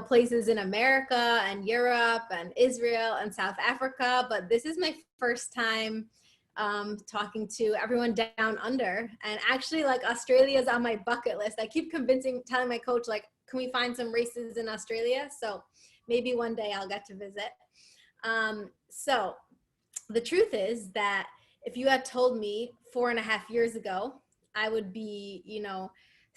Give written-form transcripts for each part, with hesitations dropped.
places in America and Europe and Israel and South Africa, but this is my first time talking to everyone down under. And actually, like, Australia's on my bucket list. I keep telling my coach, like, can we find some races in Australia? So maybe one day I'll get to visit. So the truth is that if you had told me 4.5 years ago, I would be,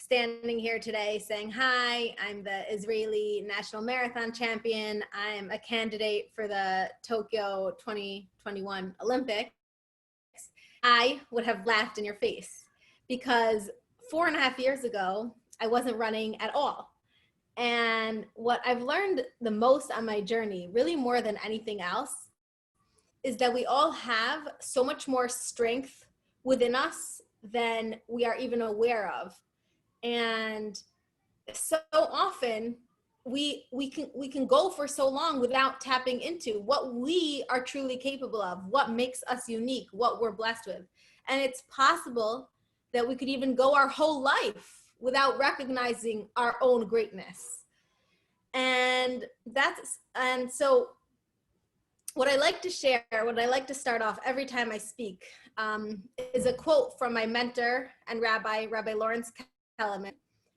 standing here today saying, hi, I'm the Israeli national marathon champion. I'm a candidate for the Tokyo 2021 Olympics, I would have laughed in your face, because 4.5 years ago, I wasn't running at all. And what I've learned the most on my journey, really more than anything else, is that we all have so much more strength within us than we are even aware of. And so often we can go for so long without tapping into what we are truly capable of, what makes us unique, what we're blessed with. And it's possible that we could even go our whole life without recognizing our own greatness. And so what I like to share, what I like to start off every time I speak, is a quote from my mentor and Rabbi Lawrence Kellerman,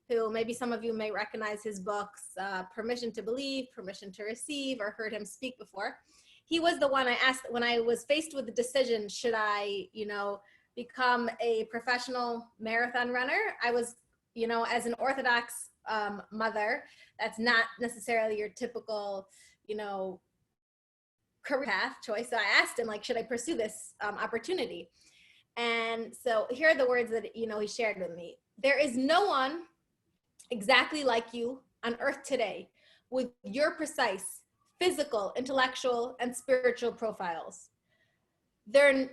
who maybe some of you may recognize his books, Permission to Believe, Permission to Receive, or heard him speak before. He was the one I asked when I was faced with the decision, should I, become a professional marathon runner? I was, as an Orthodox mother, that's not necessarily your typical, career path choice. So I asked him, like, should I pursue this opportunity? And so here are the words that, he shared with me. There is no one exactly like you on earth today with your precise physical, intellectual, and spiritual profiles. There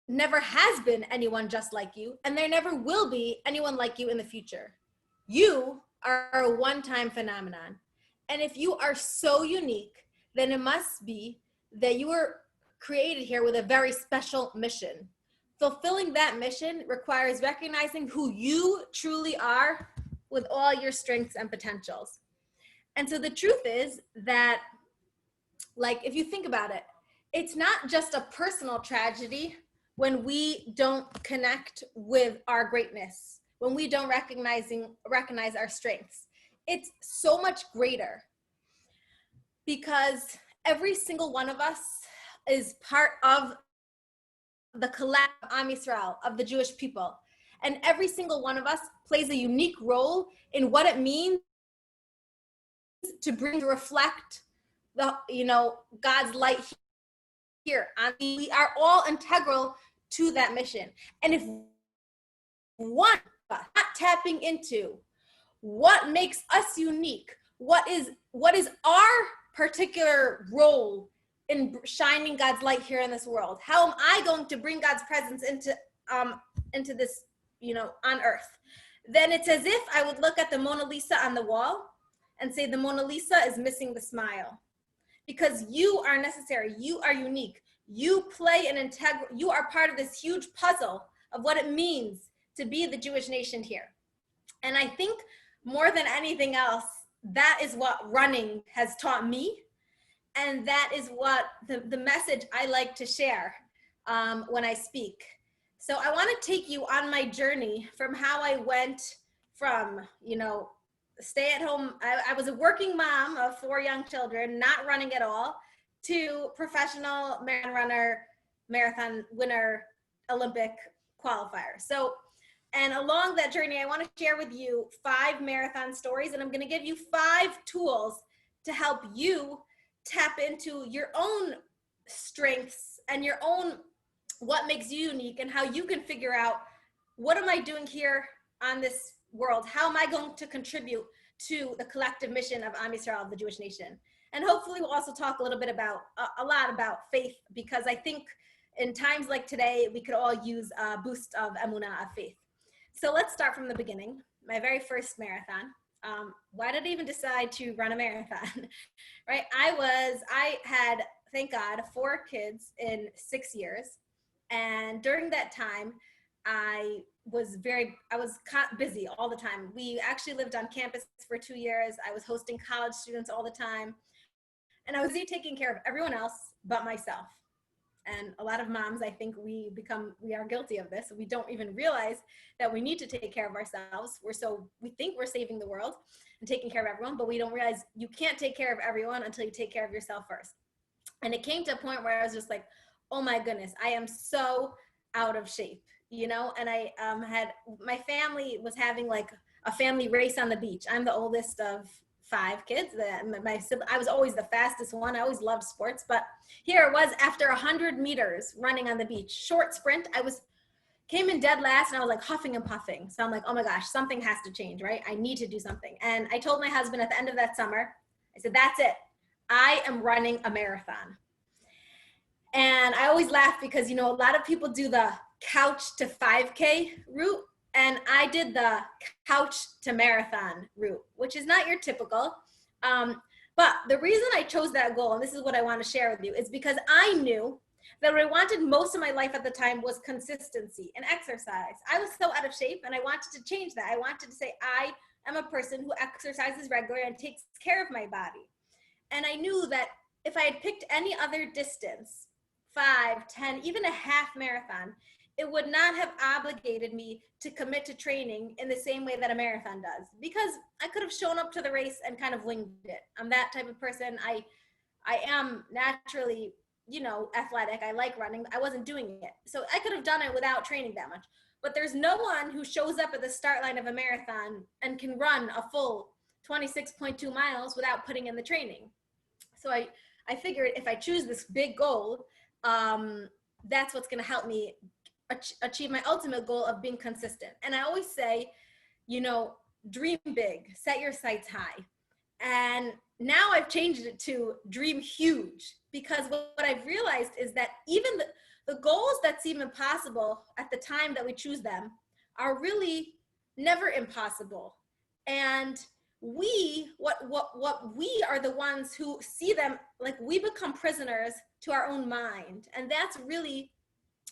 never has been anyone just like you, and there never will be anyone like you in the future. You are a one-time phenomenon. And if you are so unique, then it must be that you were created here with a very special mission. Fulfilling that mission requires recognizing who you truly are with all your strengths and potentials. And so the truth is that, like, if you think about it, it's not just a personal tragedy when we don't connect with our greatness, when we don't recognize our strengths. It's so much greater, because every single one of us is part of the collective Am Yisrael, of the Jewish people. And every single one of us plays a unique role in what it means to reflect God's light here. We are all integral to that mission. And if one of us not tapping into what makes us unique, what is our particular role in shining God's light here in this world, how am I going to bring God's presence into this, on earth? Then it's as if I would look at the Mona Lisa on the wall and say the Mona Lisa is missing the smile, because you are necessary, you are unique, you play an integral, you are part of this huge puzzle of what it means to be the Jewish nation here. And I think more than anything else, that is what running has taught me. And that is what the message I like to share when I speak. So I want to take you on my journey from how I went from, stay at home. I was a working mom of 4 young children, not running at all, to professional marathon runner, marathon winner, Olympic qualifier. So, and along that journey, I want to share with you 5 marathon stories, and I'm going to give you 5 tools to help you tap into your own strengths and your own, what makes you unique, and how you can figure out, what am I doing here on this world? How am I going to contribute to the collective mission of Am Yisrael, of the Jewish nation? And hopefully we'll also talk a little bit about, a lot about faith, because I think in times like today, we could all use a boost of emunah, of faith. So let's start from the beginning. My very first marathon. Why did I even decide to run a marathon? Right? I had, thank God, 4 kids in 6 years. And during that time, I I was busy all the time. We actually lived on campus for 2 years. I was hosting college students all the time. And I was busy taking care of everyone else but myself. And a lot of moms, I think we are guilty of this. We don't even realize that we need to take care of ourselves. We think we're saving the world and taking care of everyone, but we don't realize you can't take care of everyone until you take care of yourself first. And it came to a point where I was just like, oh my goodness, I am so out of shape, you know? And I my family was having like a family race on the beach. I'm the oldest of 5 kids. I was always the fastest one. I always loved sports, but here it was after 100 meters running on the beach, short sprint. Came in dead last and I was like huffing and puffing. So I'm like, oh my gosh, something has to change, right? I need to do something. And I told my husband at the end of that summer, I said, that's it. I am running a marathon. And I always laugh because, you know, a lot of people do the couch to 5K route. And I did the couch to marathon route, which is not your typical. But the reason I chose that goal, and this is what I want to share with you, is because I knew that what I wanted most of my life at the time was consistency and exercise. I was so out of shape and I wanted to change that. I wanted to say, I am a person who exercises regularly and takes care of my body. And I knew that if I had picked any other distance, 5, 10, even a half marathon, it would not have obligated me to commit to training in the same way that a marathon does, because I could have shown up to the race and kind of winged it. I'm that type of person. I am naturally, you know, athletic. I like running. I wasn't doing it. So I could have done it without training that much. But there's no one who shows up at the start line of a marathon and can run a full 26.2 miles without putting in the training. So I figured if I choose this big goal, that's what's going to help me achieve my ultimate goal of being consistent. And I always say, you know, dream big, set your sights high. And now I've changed it to dream huge, because what I've realized is that even the goals that seem impossible at the time that we choose them are really never impossible. And what we are the ones who see them, like we become prisoners to our own mind. And that's really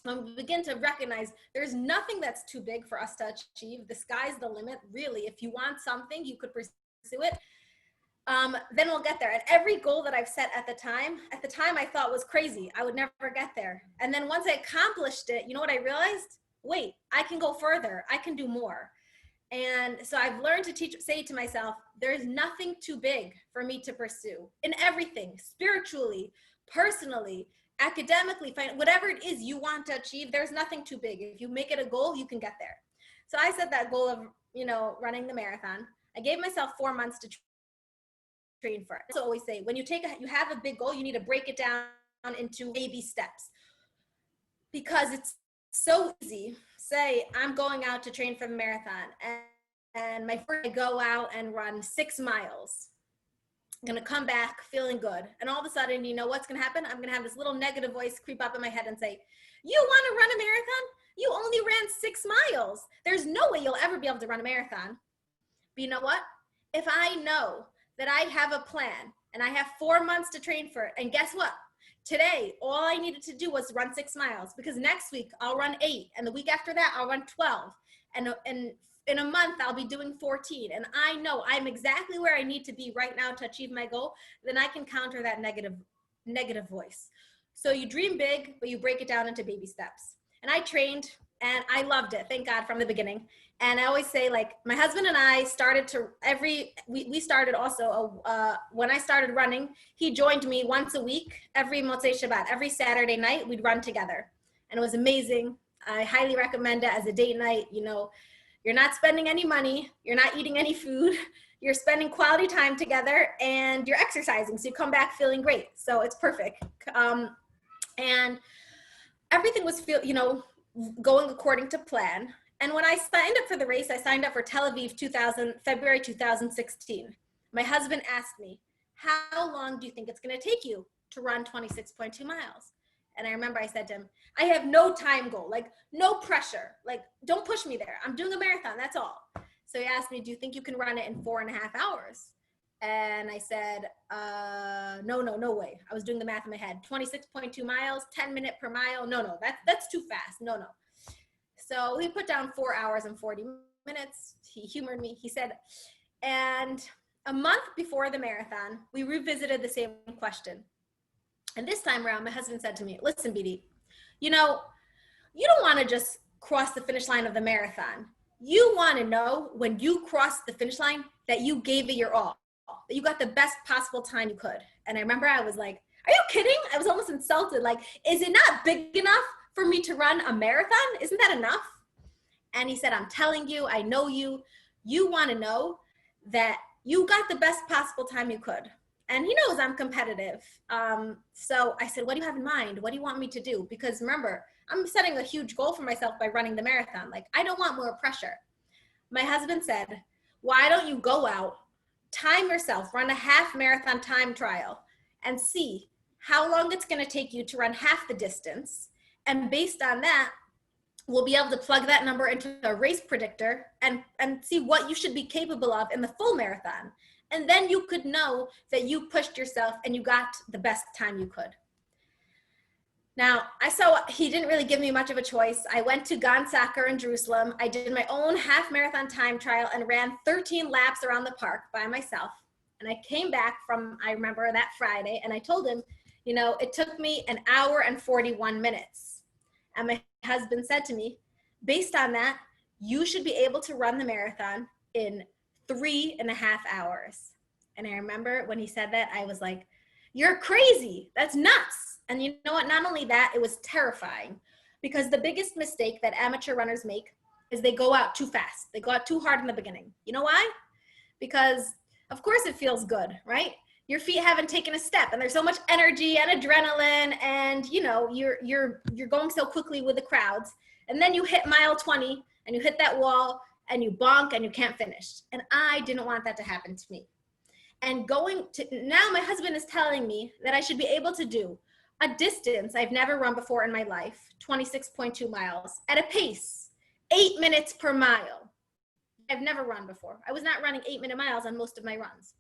when we begin to recognize there's nothing that's too big for us to achieve. The sky's the limit, really. If you want something, you could pursue it. Then we'll get there. And every goal that I've set at the time I thought was crazy. I would never get there. And then once I accomplished it, you know what I realized? Wait, I can go further. I can do more. And so I've learned to say to myself, there's nothing too big for me to pursue in everything, spiritually, personally, academically, whatever it is you want to achieve, there's nothing too big. If you make it a goal, you can get there. So I set that goal of, you know, running the marathon. I gave myself 4 months to train for it. I also always say, when you have a big goal, you need to break it down into baby steps, because it's so easy. Say I'm going out to train for the marathon, and my first I go out and run 6 miles. I'm gonna come back feeling good, and all of a sudden, you know what's gonna happen? I'm gonna have this little negative voice creep up in my head and say, you wanna run a marathon? You only ran 6 miles. There's no way you'll ever be able to run a marathon. But you know what? If I know that I have a plan and I have 4 months to train for it, and guess what? Today, all I needed to do was run 6 miles, because next week I'll run 8, and the week after that I'll run 12, and in a month I'll be doing 14, and I know I'm exactly where I need to be right now to achieve my goal. Then I can counter that negative voice. So you dream big, but you break it down into baby steps. And I trained, and I loved it, thank God, from the beginning. And I always say, like, my husband and I started to we started also, when I started running, he joined me once a week, every Motzei Shabbat, every Saturday night, we'd run together. And it was amazing. I highly recommend it as a date night. You know, you're not spending any money, you're not eating any food, you're spending quality time together, and you're exercising. So you come back feeling great. So it's perfect. And everything was, going according to plan. And when I signed up for the race, I signed up for Tel Aviv February 2016. My husband asked me, how long do you think it's going to take you to run 26.2 miles? And I remember I said to him, I have no time goal, like no pressure, like don't push me there. I'm doing a marathon, that's all. So he asked me, do you think you can run it in 4.5 hours? And I said, no way. I was doing the math in my head. 26.2 miles, 10 minutes per mile. No, that's too fast. No. So he put down 4 hours and 40 minutes. He humored me. He said, and a month before the marathon, we revisited the same question. And this time around, my husband said to me, listen, Beatie, you know, you don't want to just cross the finish line of the marathon. You want to know when you crossed the finish line that you gave it your all, that you got the best possible time you could. And I remember I was like, are you kidding? I was almost insulted. Like, is it not big enough for me to run a marathon? Isn't that enough? And he said, I'm telling you, I know you. You want to know that you got the best possible time you could. And he knows I'm competitive. So I said, what do you have in mind? What do you want me to do? Because remember, I'm setting a huge goal for myself by running the marathon. Like, I don't want more pressure. My husband said, why don't you go out, time yourself, run a half marathon time trial and see how long it's going to take you to run half the distance. And based on that, we'll be able to plug that number into a race predictor and see what you should be capable of in the full marathon. And then you could know that you pushed yourself and you got the best time you could. Now, I saw he didn't really give me much of a choice. I went to Gan Sacher in Jerusalem. I did my own half marathon time trial and ran 13 laps around the park by myself. And I came back from, I remember that Friday, and I told him, you know, it took me 1 hour and 41 minutes. And my husband said to me, based on that, you should be able to run the marathon in 3.5 hours. And I remember when he said that, I was like, you're crazy. That's nuts. And you know what? Not only that, it was terrifying, because the biggest mistake that amateur runners make is they go out too fast. They go out too hard in the beginning. You know why? Because of course it feels good, right? Your feet haven't taken a step and there's so much energy and adrenaline, and you know, you're going so quickly with the crowds. And then you hit mile 20 and you hit that wall and you bonk and you can't finish. And I didn't want that to happen to me. And now my husband is telling me that I should be able to do a distance I've never run before in my life, 26.2 miles, at a pace, 8 minutes per mile. I've never run before. I was not running 8-minute miles on most of my runs.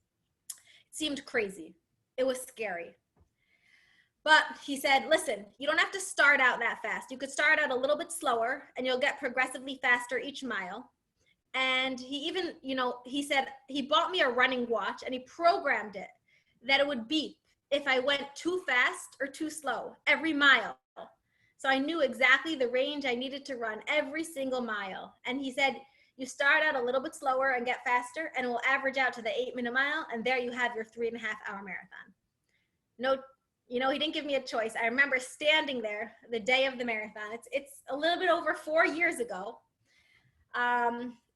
It seemed crazy. It was scary. But he said, listen, you don't have to start out that fast. You could start out a little bit slower and you'll get progressively faster each mile. And he even, you know, he said he bought me a running watch and he programmed it that it would beep if I went too fast or too slow every mile. So I knew exactly the range I needed to run every single mile. And he said, you start out a little bit slower and get faster and it will average out to the 8-minute mile. And there you have your 3.5-hour marathon. No, you know, he didn't give me a choice. I remember standing there the day of the marathon. It's a little bit over 4 years ago.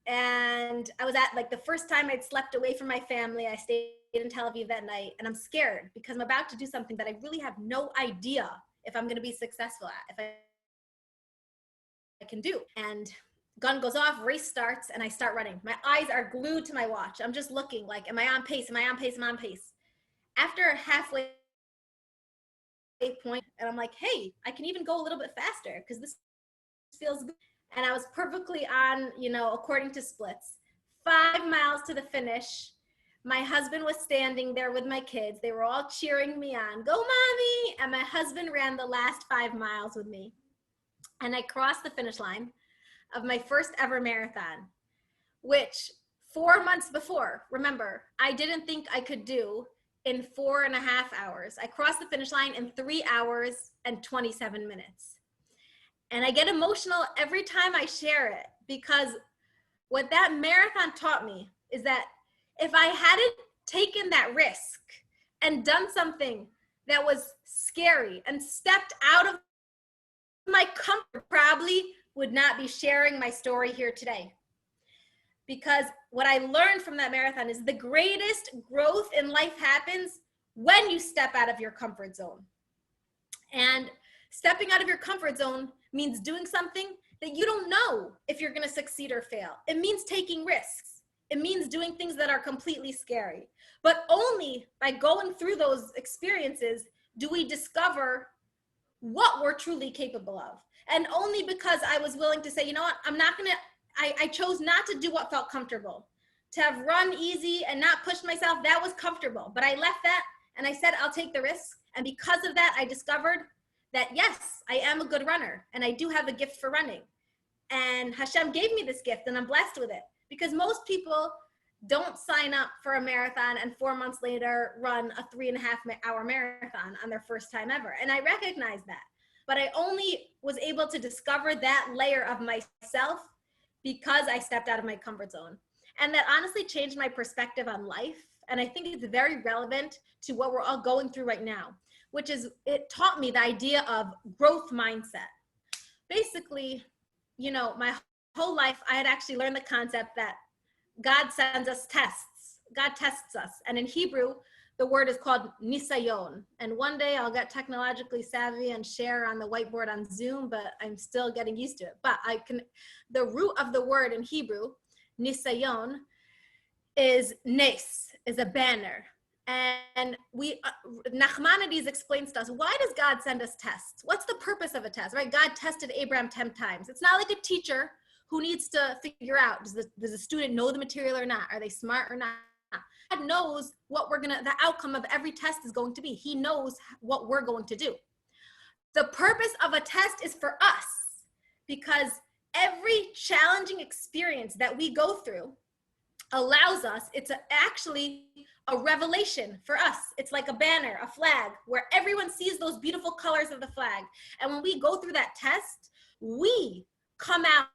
And I was at like the first time I'd slept away from my family. I stayed in Tel Aviv that night and I'm scared because I'm about to do something that I really have no idea if I'm going to be successful at, if I can do. And gun goes off, race starts, and I start running. My eyes are glued to my watch. I'm just looking like, am I on pace? Am I on pace? Am I on pace? After a halfway point, and I'm like, hey, I can even go a little bit faster because this feels good. And I was perfectly on, you know, according to splits. 5 miles to the finish. My husband was standing there with my kids. They were all cheering me on. Go, mommy! And my husband ran the last 5 miles with me. And I crossed the finish line of my first ever marathon, which 4 months before, remember, I didn't think I could do in 4.5 hours. I crossed the finish line in 3 hours and 27 minutes. And I get emotional every time I share it, because what that marathon taught me is that if I hadn't taken that risk and done something that was scary and stepped out of my comfort, probably would not be sharing my story here today. Because what I learned from that marathon is the greatest growth in life happens when you step out of your comfort zone. And stepping out of your comfort zone means doing something that you don't know if you're going to succeed or fail. It means taking risks. It means doing things that are completely scary. But only by going through those experiences do we discover what we're truly capable of. And only because I was willing to say, you know what, I chose not to do what felt comfortable. To have run easy and not pushed myself, that was comfortable. But I left that and I said, I'll take the risk. And because of that, I discovered that yes, I am a good runner and I do have a gift for running. And Hashem gave me this gift and I'm blessed with it, because most people don't sign up for a marathon and 4 months later run a 3.5 hour marathon on their first time ever. And I recognize that. But I only was able to discover that layer of myself because I stepped out of my comfort zone. And that honestly changed my perspective on life. And I think it's very relevant to what we're all going through right now, which is, it taught me the idea of growth mindset. Basically, you know, my whole life, I had actually learned the concept that God sends us tests. God tests us. And in Hebrew, the word is called nisayon. And one day I'll get technologically savvy and share on the whiteboard on Zoom, but I'm still getting used to it. But the root of the word in Hebrew, nisayon, is nes, is a banner. And Nachmanides explains to us, why does God send us tests? What's the purpose of a test, right? God tested Abraham 10 times. It's not like a teacher who needs to figure out, does the student know the material or not? Are they smart or not? God knows what the outcome of every test is going to be. He knows what we're going to do. The purpose of a test is for us, because every challenging experience that we go through allows us, it's actually a revelation for us. It's like a banner, a flag, where everyone sees those beautiful colors of the flag. And when we go through that test, we come out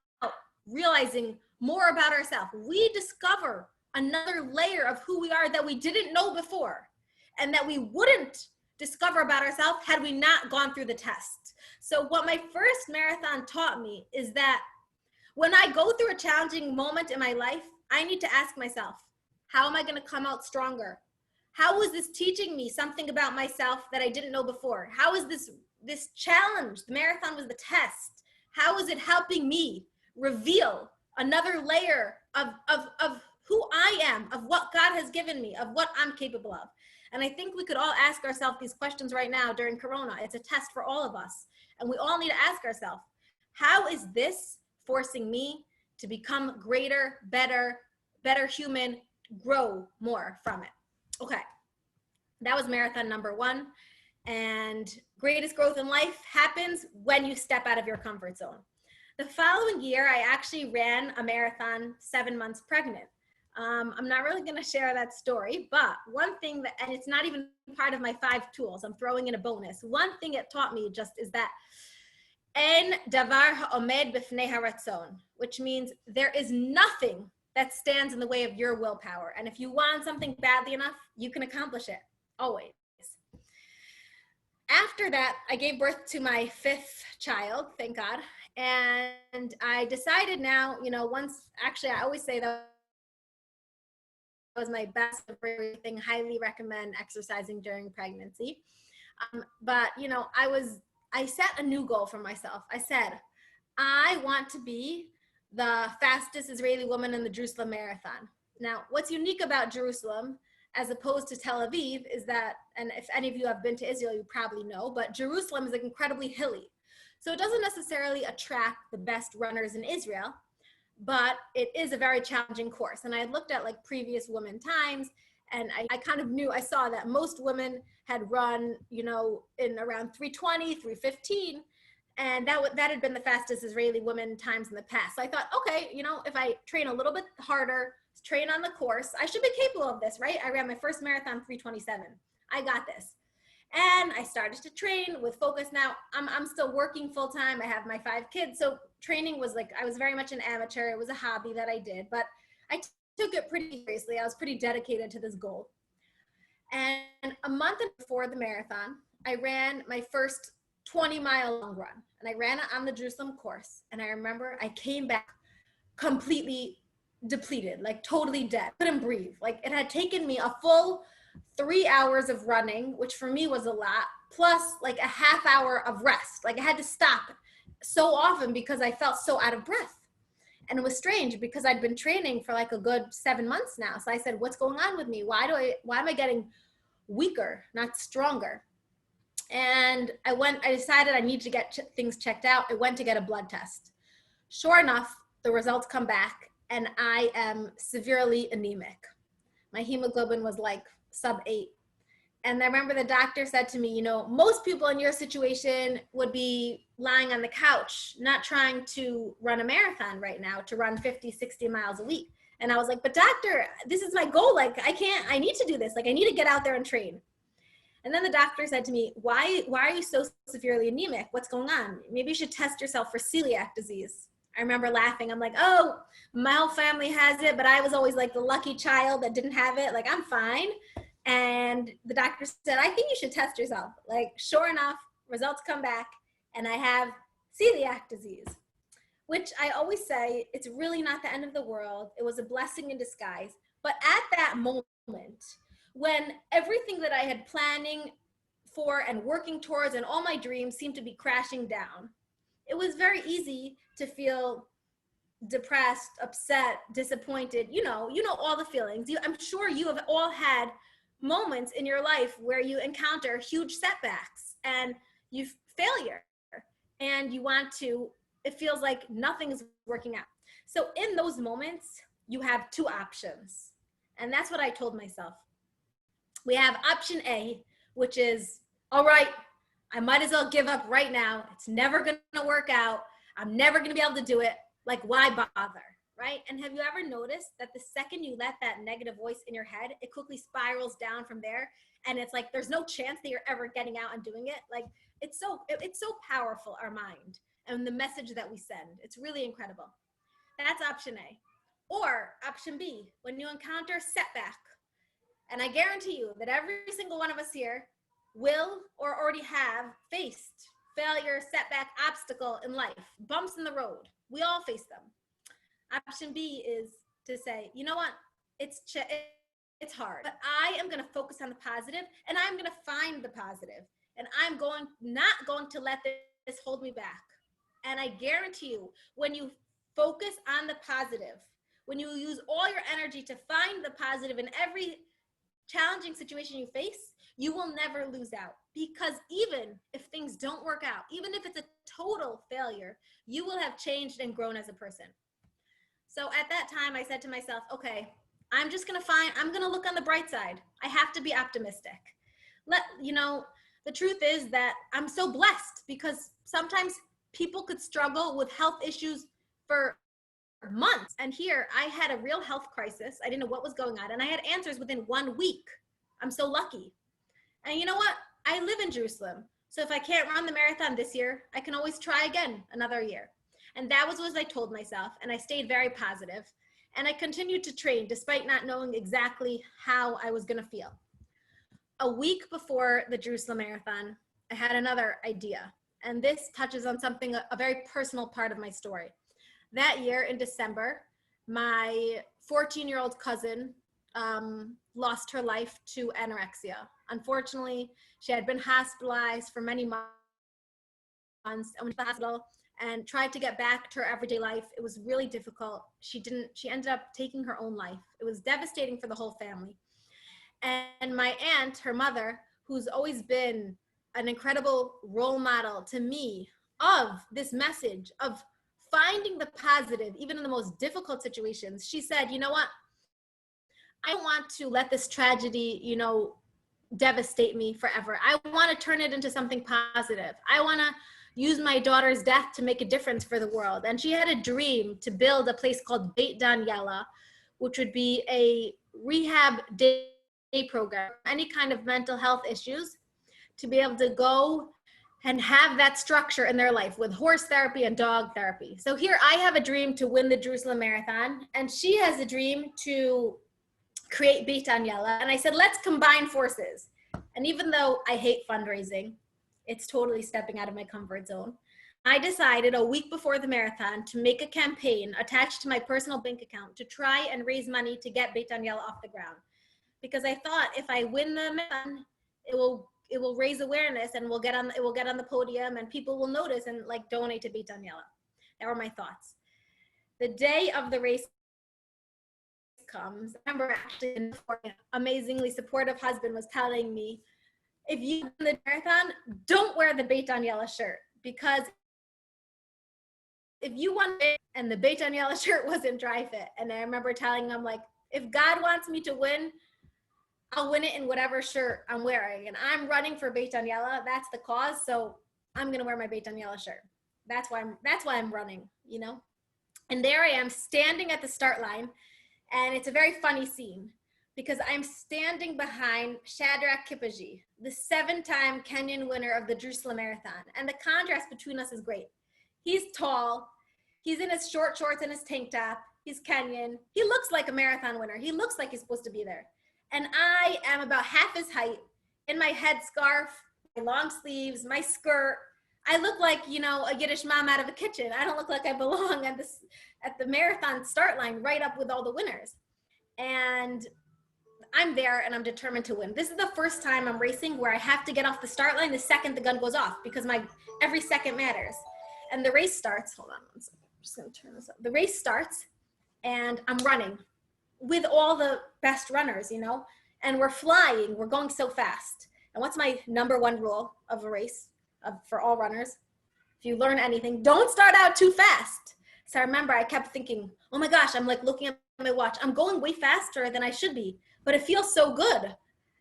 realizing more about ourselves. We discover another layer of who we are that we didn't know before, and that we wouldn't discover about ourselves had we not gone through the test. So what my first marathon taught me is that when I go through a challenging moment in my life, I need to ask myself, how am I going to come out stronger? How is this teaching me something about myself that I didn't know before? How is this challenge? The marathon was the test. How is it helping me reveal another layer of who I am, of what God has given me, of what I'm capable of? And I think we could all ask ourselves these questions right now during Corona. It's a test for all of us. And we all need to ask ourselves, how is this forcing me to become greater, better human, grow more from it? Okay, that was marathon number 1. And greatest growth in life happens when you step out of your comfort zone. The following year, I actually ran a marathon 7 months pregnant. I'm not really going to share that story, but one thing that, and it's not even part of my 5 tools, I'm throwing in a bonus. One thing it taught me just is that en davar ha'omed b'fnei haratzon, which means there is nothing that stands in the way of your willpower. And if you want something badly enough, you can accomplish it, always. After that, I gave birth to my 5th child, thank God. And I decided now, you know, I always say that was my best of everything, highly recommend exercising during pregnancy. But, you know, I set a new goal for myself. I said, I want to be the fastest Israeli woman in the Jerusalem Marathon. Now, what's unique about Jerusalem as opposed to Tel Aviv is that, and if any of you have been to Israel, you probably know, but Jerusalem is incredibly hilly. So it doesn't necessarily attract the best runners in Israel, but it is a very challenging course. And I looked at like previous women times, and I kind of knew, I saw that most women had run, you know, in around 3:20, 3:15, and that had been the fastest Israeli women times in the past. So I thought, okay, you know, if I train a little bit harder, train on the course, I should be capable of this, right? I ran my first marathon 3:27. I got this. And I started to train with focus. Now I'm still working full time. I have my 5 kids. So training was like, I was very much an amateur. It was a hobby that I did, but I took it pretty seriously. I was pretty dedicated to this goal. And a month before the marathon, I ran my first 20-mile long run, and I ran it on the Jerusalem course. And I remember I came back completely depleted, like totally dead, couldn't breathe. Like it had taken me a full 3 hours of running, which for me was a lot, plus like a half hour of rest. Like I had to stop so often because I felt so out of breath. And it was strange because I'd been training for like a good 7 months now. So I said, what's going on with me? Why am I getting weaker, not stronger? And I decided I need to get things checked out. I went to get a blood test. Sure enough, the results come back and I am severely anemic. My hemoglobin was like sub 8. And I remember the doctor said to me, you know, most people in your situation would be lying on the couch, not trying to run a marathon right now, to run 50, 60 miles a week. And I was like, but doctor, this is my goal. Like, I need to do this. Like, I need to get out there and train. And then the doctor said to me, why are you so severely anemic? What's going on? Maybe you should test yourself for celiac disease. I remember laughing. I'm like, oh, my whole family has it, but I was always like the lucky child that didn't have it. Like, I'm fine. And the doctor said, I think you should test yourself. Like, sure enough, results come back and I have celiac disease, which I always say, it's really not the end of the world. It was a blessing in disguise. But at that moment, when everything that I had planning for and working towards and all my dreams seemed to be crashing down, it was very easy to feel depressed, upset, disappointed, you know all the feelings. I'm sure you have all had moments in your life where you encounter huge setbacks and you failure and it feels like nothing's working out. So in those moments, you have two options. And that's what I told myself. We have option A, which is, all right, I might as well give up right now. It's never going to work out. I'm never going to be able to do it. Like, why bother, right? And have you ever noticed that the second you let that negative voice in your head, it quickly spirals down from there? And it's like, there's no chance that you're ever getting out and doing it. Like, it's so powerful, our mind, and the message that we send. It's really incredible. That's option A. Or option B, when you encounter setback, and I guarantee you that every single one of us here will or already have faced failure, setback, obstacle in life, bumps in the road. We all face them. Option B is to say, you know what, it's hard, but I am going to focus on the positive, and I'm going to find the positive, and I'm not going to let this hold me back. And I guarantee you, when you focus on the positive, when you use all your energy to find the positive in every challenging situation you face, you will never lose out. Because even if things don't work out, even if it's a total failure, you will have changed and grown as a person. So at that time, I said to myself, okay, I'm going to look on the bright side. I have to be optimistic. The truth is that I'm so blessed, because sometimes people could struggle with health issues for months. And here I had a real health crisis. I didn't know what was going on, and I had answers within 1 week. I'm so lucky. And you know what? I live in Jerusalem. So if I can't run the marathon this year, I can always try again another year. And that was what I told myself. And I stayed very positive. And I continued to train despite not knowing exactly how I was going to feel. A week before the Jerusalem Marathon, I had another idea. And this touches on something, a very personal part of my story. That year in December, my 14-year-old cousin lost her life to anorexia. Unfortunately, she had been hospitalized for many months and went to the hospital and tried to get back to her everyday life. It was really difficult. She ended up taking her own life. It was devastating for the whole family. And my aunt, her mother, who's always been an incredible role model to me of this message of finding the positive, even in the most difficult situations, she said, you know what? I don't want to let this tragedy, devastate me forever. I want to turn it into something positive. I want to use my daughter's death to make a difference for the world. And she had a dream to build a place called Beit Daniela, which would be a rehab day program, any kind of mental health issues, to be able to go and have that structure in their life with horse therapy and dog therapy. So here I have a dream to win the Jerusalem Marathon, and she has a dream to create Beit Daniela. And I said, let's combine forces. And even though I hate fundraising, it's totally stepping out of my comfort zone, I decided a week before the marathon to make a campaign attached to my personal bank account to try and raise money to get Beit Daniela off the ground. Because I thought if I win the marathon, it will raise awareness, and it will get on the podium, and people will notice and donate to Beit Daniela. That were my thoughts. The day of the race comes. I remember actually an amazingly supportive husband was telling me, if you win the marathon, don't wear the Beit Daniela shirt, because if you won it and the Beit Daniela shirt wasn't dry fit. And I remember telling him, if God wants me to win, I'll win it in whatever shirt I'm wearing. And I'm running for Beit Daniela. That's the cause. So I'm gonna wear my Beit Daniela shirt. That's why I'm running, you know? And there I am standing at the start line. And it's a very funny scene because I'm standing behind Shadrach Kipaji, the 7-time Kenyan winner of the Jerusalem Marathon. And the contrast between us is great. He's tall. He's in his short shorts and his tank top. He's Kenyan. He looks like a marathon winner. He looks like he's supposed to be there. And I am about half his height in my headscarf, my long sleeves, my skirt. I look like, a Yiddish mom out of a kitchen. I don't look like I belong at the marathon start line right up with all the winners. And I'm there and I'm determined to win. This is the first time I'm racing where I have to get off the start line the second the gun goes off because every second matters. And the race starts. Hold on one second. I'm just going to turn this up. The race starts and I'm running with all the best runners, and we're flying. We're going so fast. And what's my number one rule of a race for all runners? If you learn anything, don't start out too fast. So I remember I kept thinking, oh my gosh, I'm like looking at my watch. I'm going way faster than I should be, but it feels so good.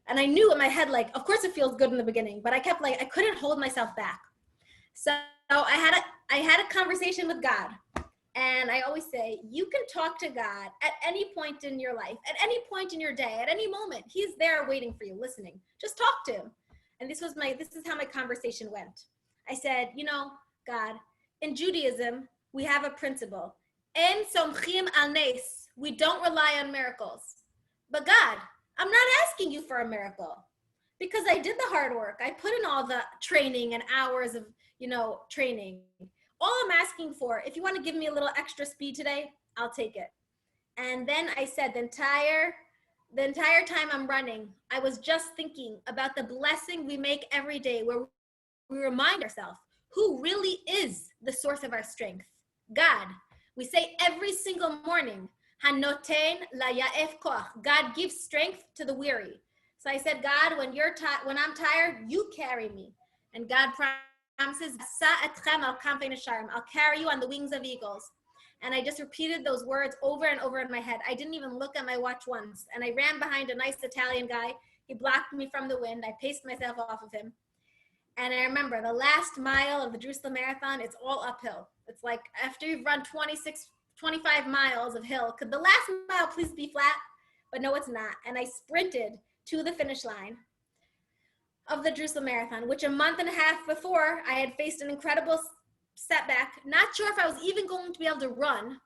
And I knew in my head, like, of course it feels good in the beginning, but I kept I couldn't hold myself back. So I had a conversation with God. And I always say, you can talk to God at any point in your life, at any point in your day, at any moment. He's there waiting for you, listening. Just talk to him. And this is how my conversation went. I said, God, in Judaism, we have a principle. En somchim al nes. We don't rely on miracles. But God, I'm not asking you for a miracle because I did the hard work. I put in all the training and hours of, training. All I'm asking for, if you want to give me a little extra speed today, I'll take it. And then I said, the entire time I'm running, I was just thinking about the blessing we make every day where we remind ourselves who really is the source of our strength. God. We say every single morning, Hanoten laya'ef koach. God gives strength to the weary. So I said, God, when I'm tired, you carry me. And God promises, I'll carry you on the wings of eagles. And I just repeated those words over and over in my head. I didn't even look at my watch once. And I ran behind a nice Italian guy. He blocked me from the wind. I paced myself off of him. And I remember the last mile of the Jerusalem Marathon, it's all uphill. It's like after you've run 25 miles of hill, could the last mile please be flat? But no, it's not. And I sprinted to the finish line of the Jerusalem Marathon, which a month and a half before I had faced an incredible setback. Not sure if I was even going to be able to run.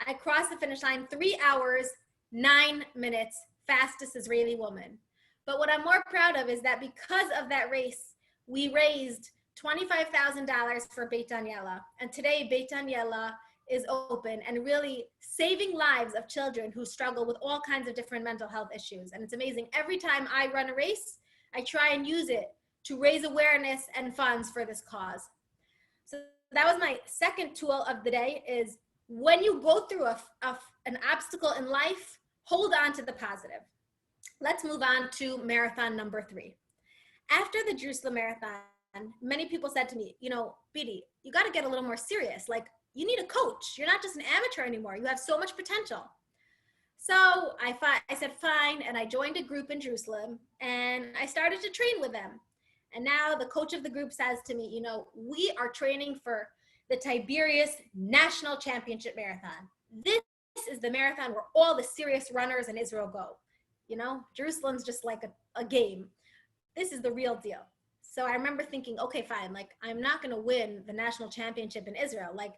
I crossed the finish line 3 hours, 9 minutes, fastest Israeli woman. But what I'm more proud of is that because of that race, we raised $25,000 for Beit Daniela. And today, Beit Daniela is open and really saving lives of children who struggle with all kinds of different mental health issues. And it's amazing. Every time I run a race, I try and use it to raise awareness and funds for this cause. So that was my second tool of the day is when you go through an obstacle in life, hold on to the positive. Let's move on to marathon number 3. After the Jerusalem Marathon, many people said to me, Beatie, you got to get a little more serious. Like, you need a coach. You're not just an amateur anymore. You have so much potential. So I said, fine. And I joined a group in Jerusalem and I started to train with them. And now the coach of the group says to me, we are training for the Tiberias National Championship Marathon. This is the marathon where all the serious runners in Israel go. Jerusalem's just like a game. This is the real deal. So I remember thinking, okay, fine. Like, I'm not going to win the national championship in Israel. Like,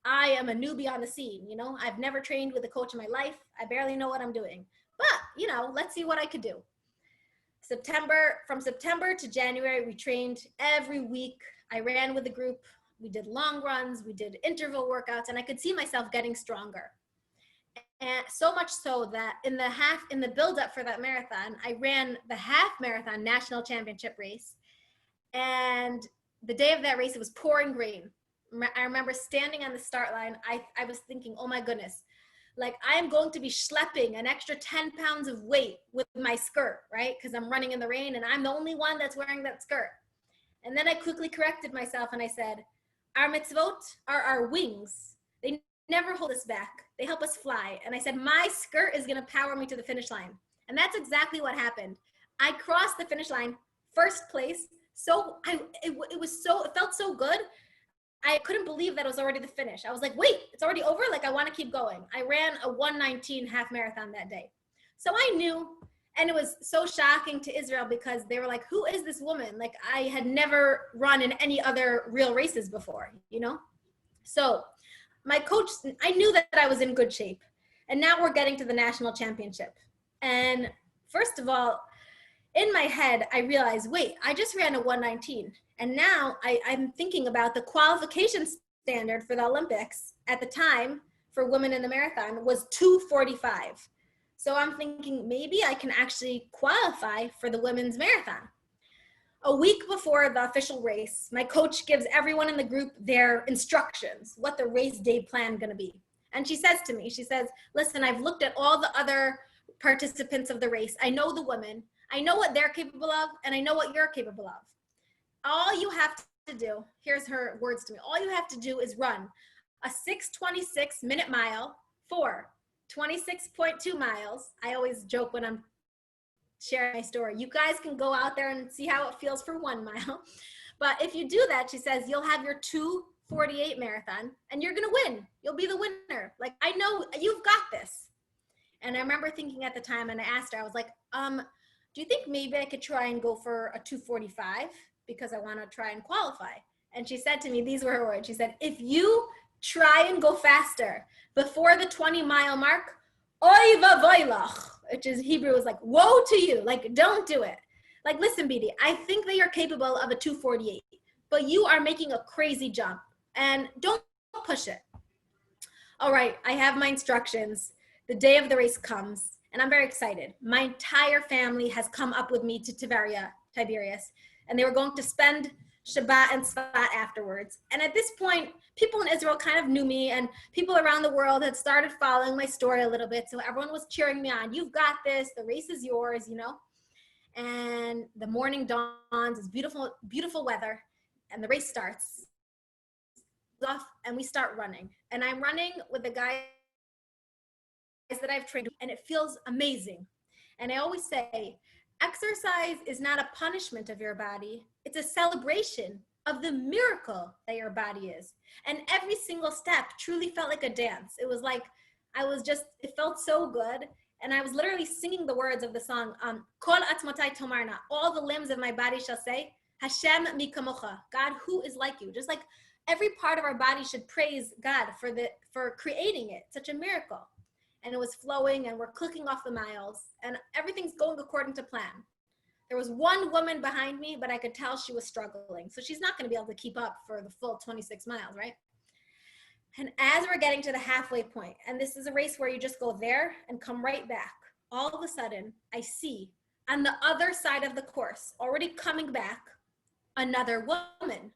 I am a newbie on the scene. I've never trained with a coach in my life. I barely know what I'm doing. But, let's see what I could do. From September to January, we trained every week. I ran with the group. We did long runs. We did interval workouts. And I could see myself getting stronger. And so much so that in the build up for that marathon, I ran the half marathon national championship race. And the day of that race, it was pouring rain. I remember standing on the start line. I was thinking, oh my goodness, like I am going to be schlepping an extra 10 pounds of weight with my skirt, right? Because I'm running in the rain and I'm the only one that's wearing that skirt. And then I quickly corrected myself and I said, our mitzvot are our wings. They never hold us back. They help us fly. And I said, my skirt is going to power me to the finish line. And that's exactly what happened. I crossed the finish line, first place. It felt so good. I couldn't believe that it was already the finish. I was like, wait, it's already over? Like, I want to keep going. I ran a 1:19 half marathon that day. So I knew, and it was so shocking to Israel because they were like, who is this woman? Like, I had never run in any other real races before, you know? So my coach, I knew that I was in good shape. And now we're getting to the national championship. And first of all, in my head, I realized, wait, I just ran a 1:19. And now I'm thinking about the qualification standard for the Olympics at the time for women in the marathon was 2:45. So I'm thinking maybe I can actually qualify for the women's marathon. A week before the official race, my coach gives everyone in the group their instructions, what the race day plan gonna be. And she says to me, she says, listen, I've looked at all the other participants of the race. I know the women. I know what they're capable of, and I know what you're capable of. All you have to do, here's her words to me, all you have to do is run a 6:26 minute mile for 26.2 miles. I always joke when I'm sharing my story. You guys can go out there and see how it feels for 1 mile. But if you do that, she says, you'll have your 2:48 marathon and you're going to win. You'll be the winner. Like, I know you've got this. And I remember thinking at the time, and I asked her, I was like, do you think maybe I could try and go for a 2:45 because I want to try and qualify? And she said to me, these were her words. She said, if you try and go faster before the 20-mile mark, oy vavoy lach, which is Hebrew, is like, woe to you. Like, don't do it. Like, listen, Beatie, I think that you're capable of a 2:48, but you are making a crazy jump and don't push it. All right, I have my instructions. The day of the race comes. And I'm very excited. My entire family has come up with me to Tiberias, and they were going to spend Shabbat and Tzvat afterwards. And at this point, people in Israel kind of knew me, and people around the world had started following my story a little bit. So everyone was cheering me on. You've got this. The race is yours, you know? And the morning dawns. It's beautiful, beautiful weather. And the race starts off, and we start running. And I'm running with the guy that I've trained, and it feels amazing. And I always say, exercise is not a punishment of your body. It's a celebration of the miracle that your body is. And every single step truly felt like a dance. It was like, it felt so good. And I was literally singing the words of the song, Kol atzmotai tomarna, all the limbs of my body shall say, Hashem mi kamocha, God, who is like you? Just like every part of our body should praise God for creating it, such a miracle. And it was flowing, and we're clicking off the miles, and everything's going according to plan. There was one woman behind me, but I could tell she was struggling. So she's not going to be able to keep up for the full 26 miles, right? And as we're getting to the halfway point, and this is a race where you just go there and come right back, all of a sudden, I see on the other side of the course, already coming back, another woman.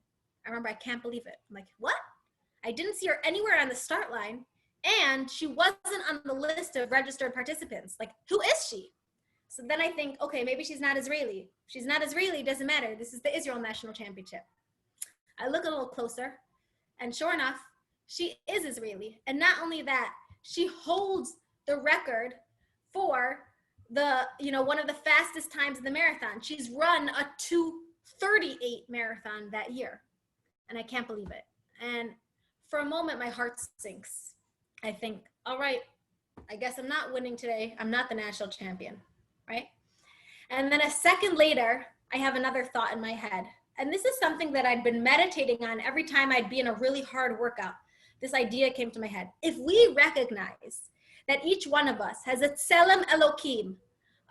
I remember, I can't believe it. I'm like, what? I didn't see her anywhere on the start line. And she wasn't on the list of registered participants. Like, who is she? So then I think, okay, maybe she's not Israeli. If she's not Israeli, doesn't matter. This is the Israel National Championship. I look a little closer, and sure enough, she is Israeli. And not only that, she holds the record for one of the fastest times in the marathon. She's run a 2:38 marathon that year. And I can't believe it. And for a moment, my heart sinks. I think, all right, I guess I'm not winning today. I'm not the national champion, right? And then a second later, I have another thought in my head. And this is something that I'd been meditating on every time I'd be in a really hard workout. This idea came to my head. If we recognize that each one of us has a tselem Elokim,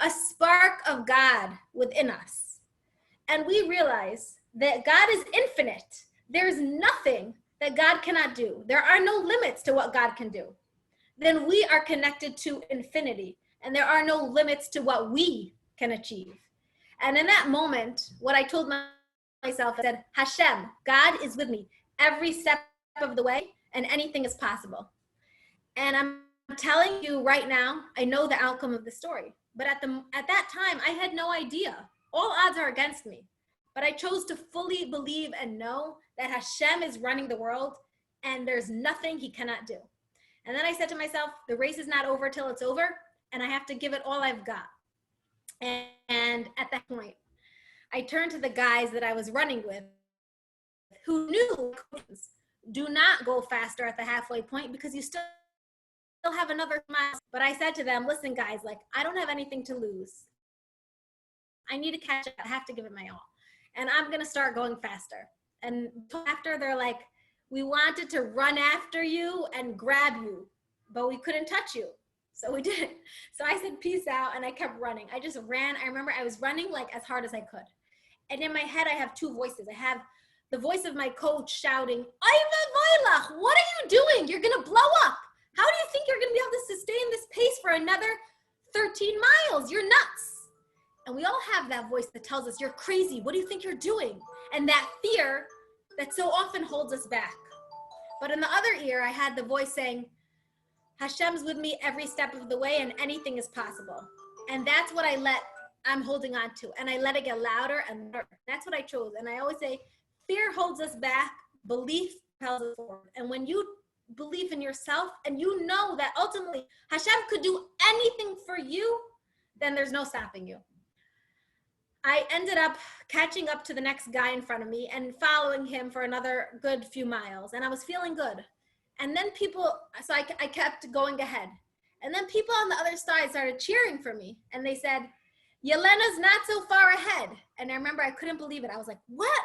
a spark of God within us, and we realize that God is infinite, there's nothing that God cannot do. There are no limits to what God can do. Then we are connected to infinity, and there are no limits to what we can achieve. And in that moment, what I told myself, I said, Hashem, God is with me every step of the way, and anything is possible. And I'm telling you right now, I know the outcome of the story. But at that time, I had no idea. All odds are against me. But I chose to fully believe and know that Hashem is running the world, and there's nothing he cannot do. And then I said to myself, the race is not over till it's over, and I have to give it all I've got. And at that point, I turned to the guys that I was running with who knew do not go faster at the halfway point because you still have another mile. But I said to them, listen, guys, like, I don't have anything to lose. I need to catch up. I have to give it my all. And I'm going to start going faster. And after, they're like, we wanted to run after you and grab you, but we couldn't touch you. So we didn't. So I said, peace out. And I kept running. I just ran. I remember I was running like as hard as I could. And in my head, I have two voices. I have the voice of my coach shouting, Ivan Voilach, what are you doing? You're going to blow up. How do you think you're going to be able to sustain this pace for another 13 miles? You're nuts. And we all have that voice that tells us, you're crazy. What do you think you're doing? And that fear that so often holds us back. But in the other ear, I had the voice saying, Hashem's with me every step of the way and anything is possible. And that's what I'm holding on to. And I let it get louder and louder. That's what I chose. And I always say, fear holds us back. Belief propels us forward. And when you believe in yourself and you know that ultimately Hashem could do anything for you, then there's no stopping you. I ended up catching up to the next guy in front of me and following him for another good few miles. And I was feeling good. And then I kept going ahead. And then people on the other side started cheering for me. And they said, Yelena's not so far ahead. And I remember I couldn't believe it. I was like, what?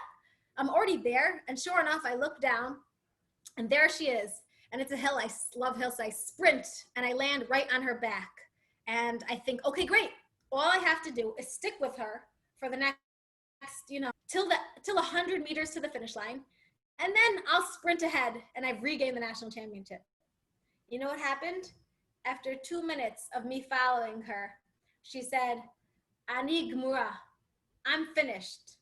I'm already there. And sure enough, I looked down and there she is. And it's a hill. I love hills. So I sprint and I land right on her back. And I think, okay, great. All I have to do is stick with her for the next, till 100 meters to the finish line. And then I'll sprint ahead and I've regained the national championship. You know what happened? After 2 minutes of me following her, she said, Ani Gmura, I'm finished.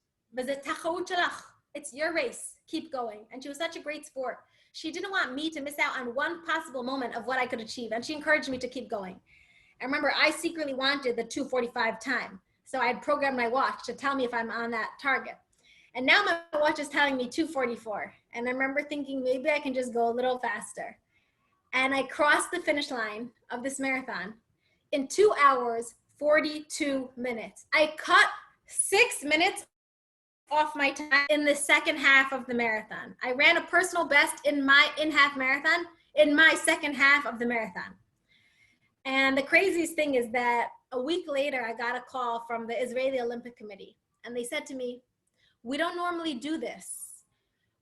It's your race. Keep going. And she was such a great sport. She didn't want me to miss out on one possible moment of what I could achieve. And she encouraged me to keep going. I remember I secretly wanted the 2:45 time. So I'd programmed my watch to tell me if I'm on that target. And now my watch is telling me 2:44. And I remember thinking maybe I can just go a little faster. And I crossed the finish line of this marathon in 2 hours, 42 minutes. I cut 6 minutes off my time in the second half of the marathon. I ran a personal best in half marathon in my second half of the marathon. And the craziest thing is that a week later, I got a call from the Israeli Olympic Committee. And they said to me, we don't normally do this.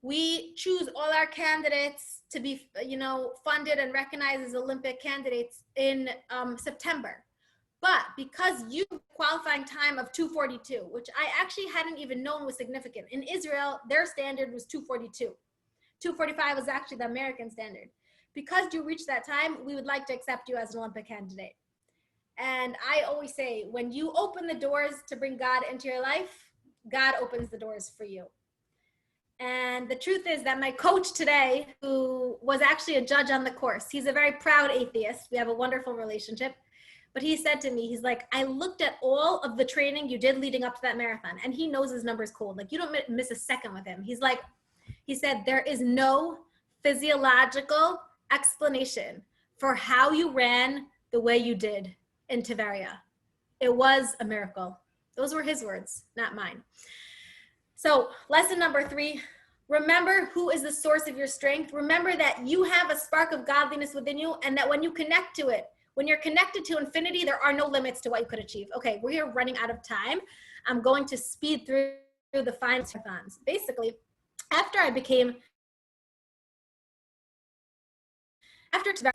We choose all our candidates to be, funded and recognized as Olympic candidates in September. But because you qualifying time of 2:42, which I actually hadn't even known was significant. In Israel, their standard was 2:42. 2:45 was actually the American standard. Because you reached that time, we would like to accept you as an Olympic candidate. And I always say, when you open the doors to bring God into your life, God opens the doors for you. And the truth is that my coach today, who was actually a judge on the course, he's a very proud atheist. We have a wonderful relationship. But he said to me, he's like, I looked at all of the training you did leading up to that marathon. And he knows his numbers cold. Like, you don't miss a second with him. He said, there is no physiological explanation for how you ran the way you did in Tveria. It was a miracle. Those were his words, not mine. So lesson number 3, remember who is the source of your strength. Remember that you have a spark of godliness within you, and that when you connect to it, when you're connected to infinity, there are no limits to what you could achieve. Okay, we're running out of time. I'm going to speed through the final marathons. Basically, after I became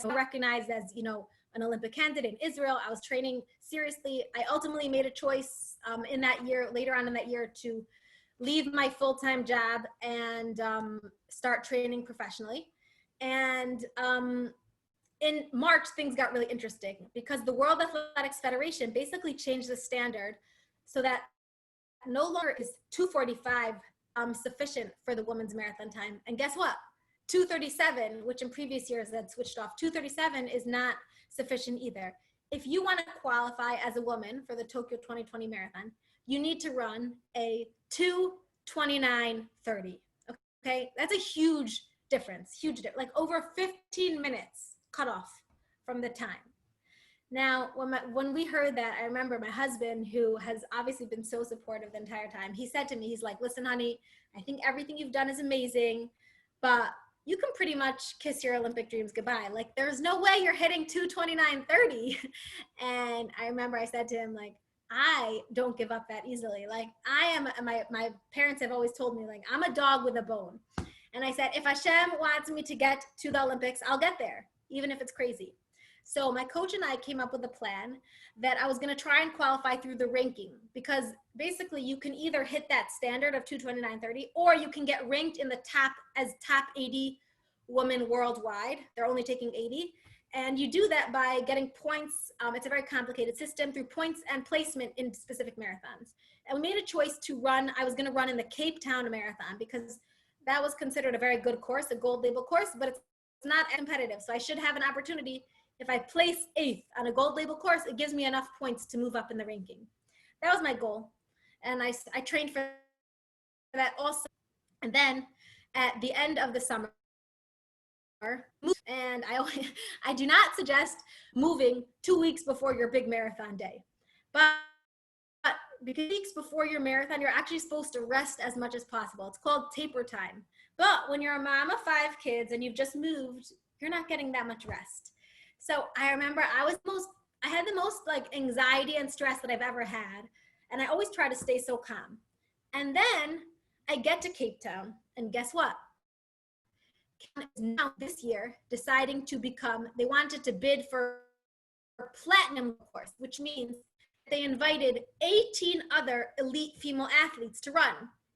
recognized as, an Olympic candidate in Israel, I was training seriously. I ultimately made a choice later on in that year, to leave my full-time job and start training professionally. And in March, things got really interesting because the World Athletics Federation basically changed the standard so that no longer is 2:45 sufficient for the women's marathon time. And guess what? 2:37, which in previous years had switched off, 2:37 is not sufficient either. If you want to qualify as a woman for the Tokyo 2020 marathon, you need to run a 2:29:30. Okay, that's a huge difference, like over 15 minutes cut off from the time. Now, when we heard that, I remember my husband, who has obviously been so supportive the entire time, he said to me, he's like, listen, honey, I think everything you've done is amazing, but you can pretty much kiss your Olympic dreams goodbye. Like, there's no way you're hitting 2:29:30. And I remember I said to him, like, I don't give up that easily. Like, my parents have always told me, like, I'm a dog with a bone. And I said, if Hashem wants me to get to the Olympics, I'll get there, even if it's crazy. So my coach and I came up with a plan that I was going to try and qualify through the ranking, because basically you can either hit that standard of 2:29:30, or you can get ranked in the top 80 women worldwide. They're only taking 80. And you do that by getting points. It's a very complicated system through points and placement in specific marathons. And we made a choice to run. I was going to run in the Cape Town Marathon because that was considered a very good course, a gold label course, but it's not competitive. So I should have an opportunity. If I place 8th on a gold label course, it gives me enough points to move up in the ranking. That was my goal. And I trained for that also. And then at the end of the summer, and I do not suggest moving 2 weeks before your big marathon day. But because weeks before your marathon, you're actually supposed to rest as much as possible. It's called taper time. But when you're a mom of 5 kids and you've just moved, you're not getting that much rest. So I remember I had the most like anxiety and stress that I've ever had. And I always try to stay so calm. And then I get to Cape Town, and guess what? Now this year deciding to they wanted to bid for platinum course, which means they invited 18 other elite female athletes to run,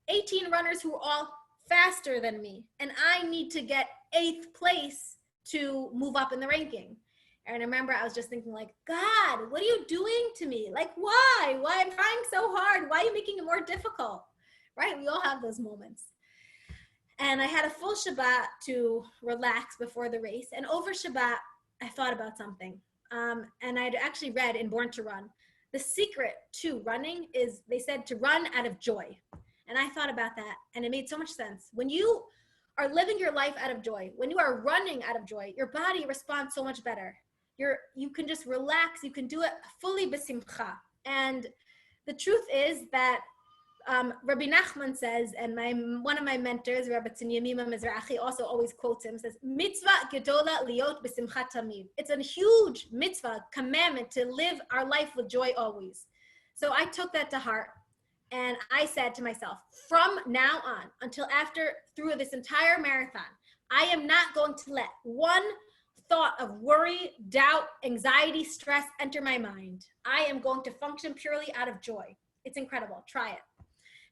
18 runners who are all faster than me. And I need to get 8th place to move up in the ranking. And I remember I was just thinking, like, God, what are you doing to me? Like, why? Why I'm trying so hard? Why are you making it more difficult? Right? We all have those moments. And I had a full Shabbat to relax before the race. And over Shabbat, I thought about something. And I'd actually read in Born to Run, the secret to running is, they said, to run out of joy. And I thought about that, and it made so much sense. When you are living your life out of joy, when you are running out of joy, your body responds so much better. You can just relax. You can do it fully b'simcha. And the truth is that Rabbi Nachman says, and one of my mentors, Rabbi Tzimyamima Mizrahi, also always quotes him, says, mitzvah gedola liot b'simcha tamid. It's a huge mitzvah, commandment, to live our life with joy always. So I took that to heart, and I said to myself, from now on until through this entire marathon, I am not going to let one thought of worry, doubt, anxiety, stress enter my mind. I am going to function purely out of joy. It's incredible. Try it.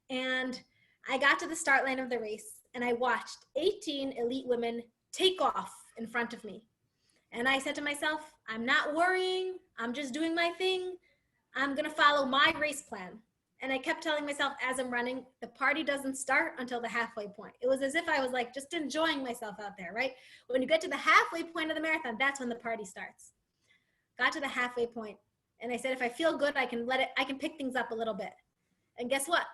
And I got to the start line of the race, and I watched 18 elite women take off in front of me. And I said to myself, I'm not worrying. I'm just doing my thing. I'm going to follow my race plan. And I kept telling myself as I'm running, the party doesn't start until the halfway point. It was as if I was like just enjoying myself out there, right? When you get to the halfway point of the marathon, that's when the party starts. Got to the halfway point, and I said, if I feel good, I can pick things up a little bit. And guess what?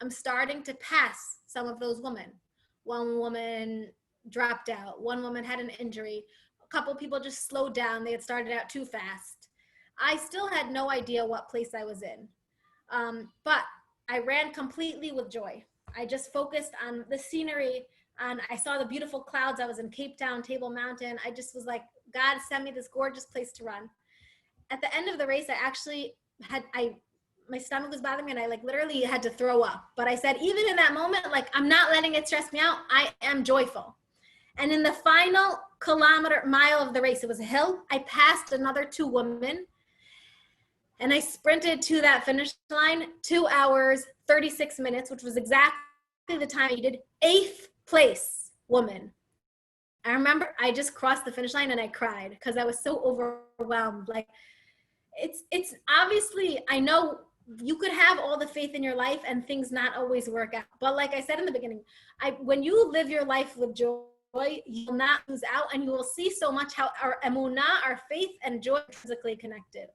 I'm starting to pass some of those women. One woman dropped out. One woman had an injury. A couple people just slowed down. They had started out too fast. I still had no idea what place I was in. But I ran completely with joy. I just focused on the scenery, and I saw the beautiful clouds. I was in Cape Town, Table Mountain. I just was like, God, send me this gorgeous place to run. At the end of the race, I actually my stomach was bothering me, and I literally had to throw up. But I said, even in that moment, I'm not letting it stress me out. I am joyful. And in the final mile of the race, it was a hill. I passed another 2 women, and I sprinted to that finish line, 2 hours, 36 minutes, which was exactly the time I needed. 8th place woman. I remember I just crossed the finish line and I cried because I was so overwhelmed. It's obviously, I know you could have all the faith in your life and things not always work out. But like I said in the beginning, when you live your life with joy, you will not lose out, and you will see so much how our emunah, our faith and joy are physically connected.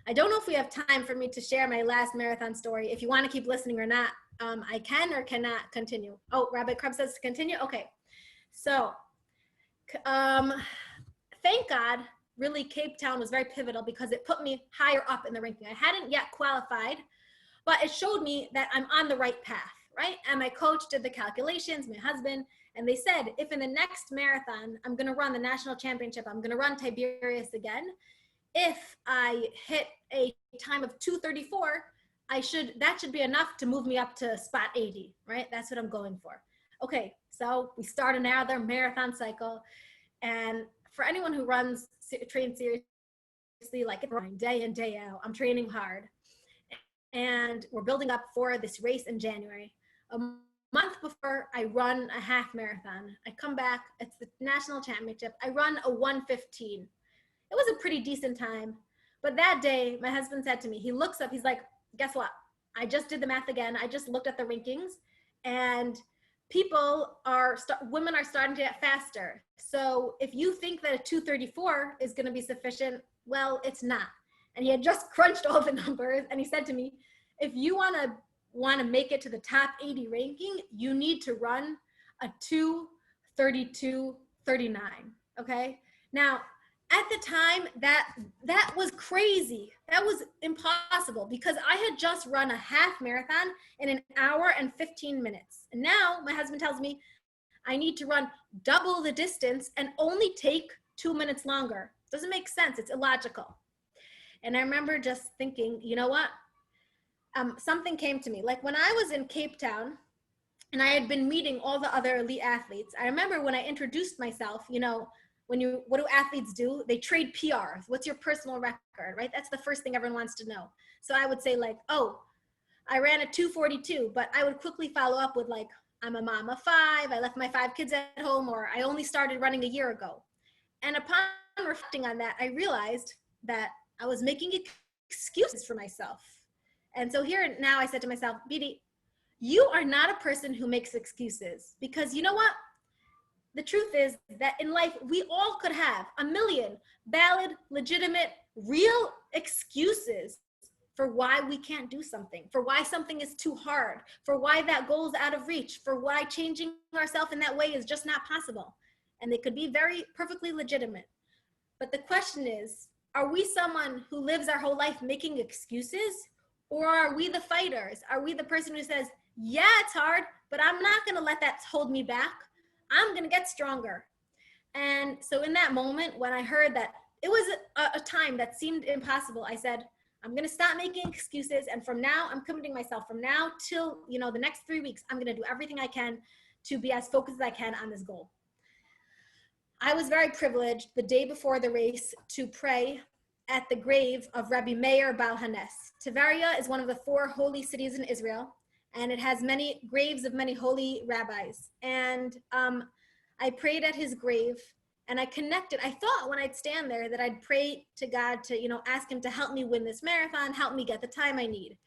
I don't know if we have time for me to share my last marathon story. If you want to keep listening or not, I can or cannot continue. Oh, Rabbi Krebs says to continue. Okay. So, thank God really Cape Town was very pivotal because it put me higher up in the ranking. I hadn't yet qualified, but it showed me that I'm on the right path, right? And my coach did the calculations, my husband, and they said, if in the next marathon, I'm going to run the national championship, I'm going to run Tiberias again. If I hit a time of 2:34, that should be enough to move me up to spot 80, right? That's what I'm going for. Okay, so we start another marathon cycle. And for anyone who trains seriously, like day in, day out, I'm training hard. And we're building up for this race in January. A month before, I run a half marathon. I come back, it's the national championship. I run a 1:15. It was a pretty decent time. But that day, my husband said to me, he looks up, he's like, guess what? I just did the math again. I just looked at the rankings, and women are starting to get faster. So if you think that a 2:34 is going to be sufficient, well, it's not. And he had just crunched all the numbers, and he said to me, if you want to make it to the top 80 ranking, you need to run a 2:32:39. Okay. Now, at the time, that was crazy. That was impossible because I had just run a half marathon in an hour and 15 minutes. And now my husband tells me I need to run double the distance and only take 2 minutes longer. Doesn't make sense. It's illogical. And I remember just thinking, you know what? Something came to me. Like when I was in Cape Town and I had been meeting all the other elite athletes, I remember when I introduced myself, what do athletes do? They trade PRs. What's your personal record, right? That's the first thing everyone wants to know. So I would say like, oh, I ran a 2:42, but I would quickly follow up with like, I'm a mom of 5, I left my 5 kids at home, or I only started running a year ago. And upon reflecting on that, I realized that I was making excuses for myself. And so here now I said to myself, Beatie, you are not a person who makes excuses, because you know what? The truth is that in life, we all could have a million valid, legitimate, real excuses for why we can't do something, for why something is too hard, for why that goal is out of reach, for why changing ourselves in that way is just not possible. And they could be very perfectly legitimate. But the question is, are we someone who lives our whole life making excuses? Or are we the fighters? Are we the person who says, yeah, it's hard, but I'm not going to let that hold me back. I'm going to get stronger. And so in that moment, when I heard that it was a time that seemed impossible, I said, I'm going to stop making excuses. And from now, I'm committing myself from now till, the next 3 weeks, I'm going to do everything I can to be as focused as I can on this goal. I was very privileged the day before the race to pray at the grave of Rabbi Meir Baal Hanes. Tiberia is one of the 4 holy cities in Israel, and it has many graves of many holy rabbis. And I prayed at his grave, and I connected. I thought when I'd stand there that I'd pray to God to, ask him to help me win this marathon, help me get the time I need.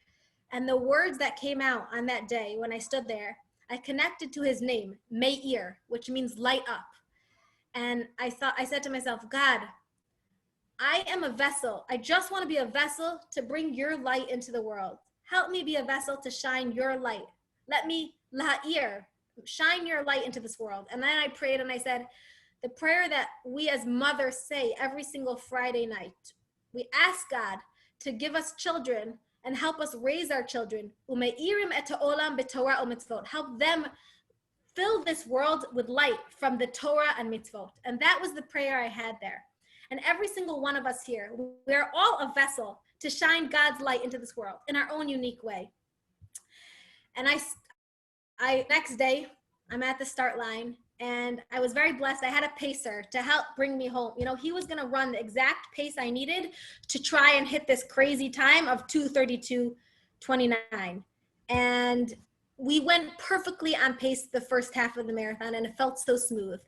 And the words that came out on that day when I stood there, I connected to his name, Meir, which means light up. And I said to myself, God, I am a vessel. I just want to be a vessel to bring your light into the world. Help me be a vessel to shine your light. Let me, la'ir, shine your light into this world. And then I prayed and I said, the prayer that we as mothers say every single Friday night, we ask God to give us children and help us raise our children. Ume'irim et ha'olam b'torah u'mitzvot. Help them fill this world with light from the Torah and mitzvot. And that was the prayer I had there. And every single one of us here, we're all a vessel to shine God's light into this world in our own unique way. And I next day, I'm at the start line, and I was very blessed. I had a pacer to help bring me home. He was going to run the exact pace I needed to try and hit this crazy time of 2:32:29. And we went perfectly on pace the first half of the marathon, and it felt so smooth.